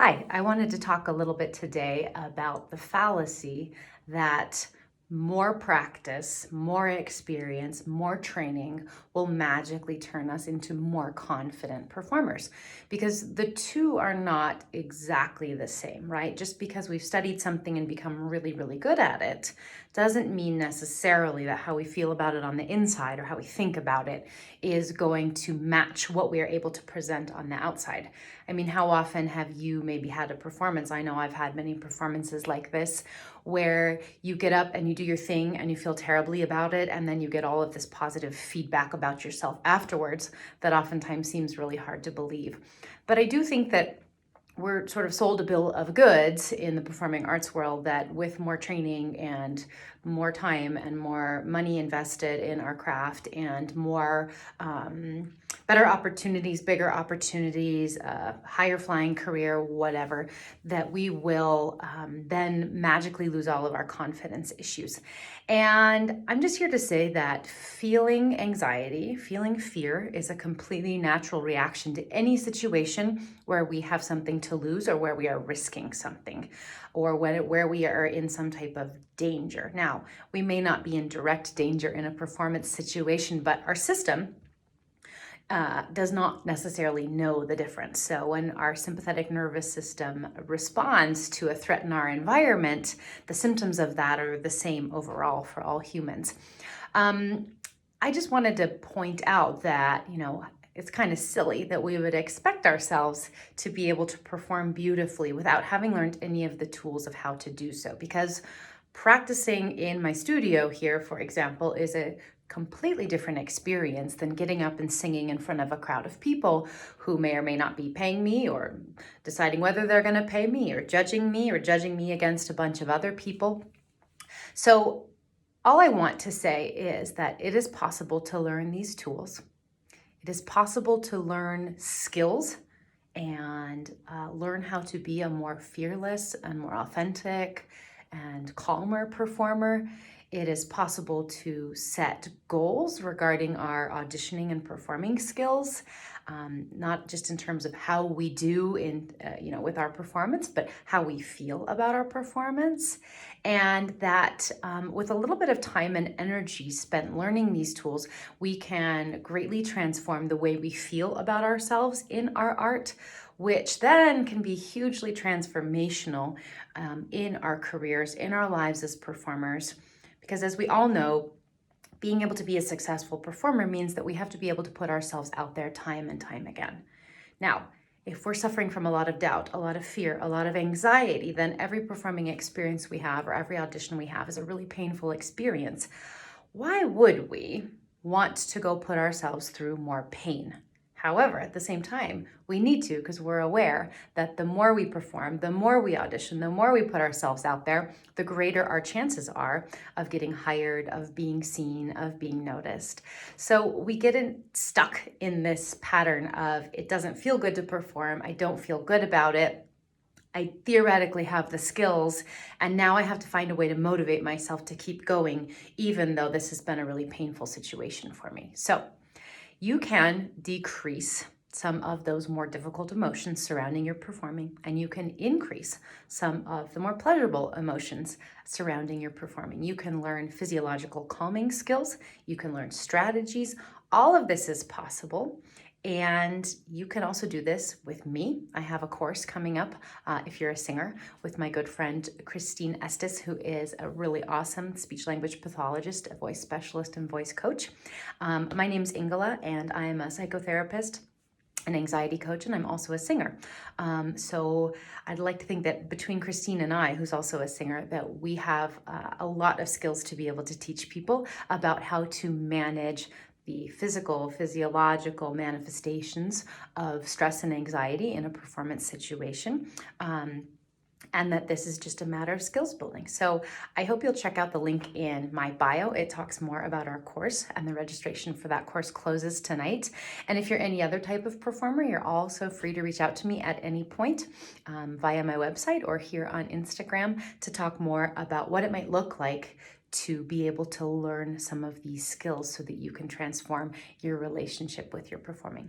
Hi, I wanted to talk a little bit today about the fallacy that more practice, more experience, more training will magically turn us into more confident performers. Because the two are not exactly the same, right? Just because we've studied something and become really, really good at it doesn't mean necessarily that how we feel about it on the inside or how we think about it is going to match what we are able to present on the outside. I mean, how often have you maybe had a performance? I know I've had many performances like this where you get up and you do your thing and you feel terribly about it, and then you get all of this positive feedback about yourself afterwards that oftentimes seems really hard to believe. But I do think that we're sort of sold a bill of goods in the performing arts world that with more training and more time and more money invested in our craft and more better opportunities, bigger opportunities, higher flying career, whatever, that we will then magically lose all of our confidence issues. And I'm just here to say that feeling anxiety, feeling fear is a completely natural reaction to any situation where we have something to lose or where we are risking something or where we are in some type of danger. Now, we may not be in direct danger in a performance situation, but our system does not necessarily know the difference. So when our sympathetic nervous system responds to a threat in our environment, the symptoms of that are the same overall for all humans. I just wanted to point out that, it's kind of silly that we would expect ourselves to be able to perform beautifully without having learned any of the tools of how to do so. Because practicing in my studio here, for example, is a completely different experience than getting up and singing in front of a crowd of people who may or may not be paying me or deciding whether they're going to pay me or judging me against a bunch of other people. So all I want to say is that it is possible to learn these tools. It is possible to learn skills and learn how to be a more fearless and more authentic and calmer performer. It is possible to set goals regarding our auditioning and performing skills, not just in terms of how we do with our performance, but how we feel about our performance. And that with a little bit of time and energy spent learning these tools, we can greatly transform the way we feel about ourselves in our art, which then can be hugely transformational in our careers, in our lives as performers. Because as we all know, being able to be a successful performer means that we have to be able to put ourselves out there time and time again. Now, if we're suffering from a lot of doubt, a lot of fear, a lot of anxiety, then every performing experience we have or every audition we have is a really painful experience. Why would we want to go put ourselves through more pain? However, at the same time, we need to, because we're aware that the more we perform, the more we audition, the more we put ourselves out there, the greater our chances are of getting hired, of being seen, of being noticed. So we get stuck in this pattern of it doesn't feel good to perform, I don't feel good about it, I theoretically have the skills, and now I have to find a way to motivate myself to keep going, even though this has been a really painful situation for me. So you can decrease some of those more difficult emotions surrounding your performing, and you can increase some of the more pleasurable emotions surrounding your performing. You can learn physiological calming skills. You can learn strategies. All of this is possible. And you can also do this with me. I have a course coming up, if you're a singer, with my good friend Christine Estes, who is a really awesome speech language pathologist, a voice specialist, and voice coach. My name's Ingela, and I'm a psychotherapist, an anxiety coach, and I'm also a singer. So I'd like to think that between Christine and I, who's also a singer, that we have a lot of skills to be able to teach people about how to manage the physiological manifestations of stress and anxiety in a performance situation. And that this is just a matter of skills building. So I hope you'll check out the link in my bio. It talks more about our course, and the registration for that course closes tonight. And if you're any other type of performer, you're also free to reach out to me at any point via my website or here on Instagram to talk more about what it might look like to be able to learn some of these skills so that you can transform your relationship with your performing.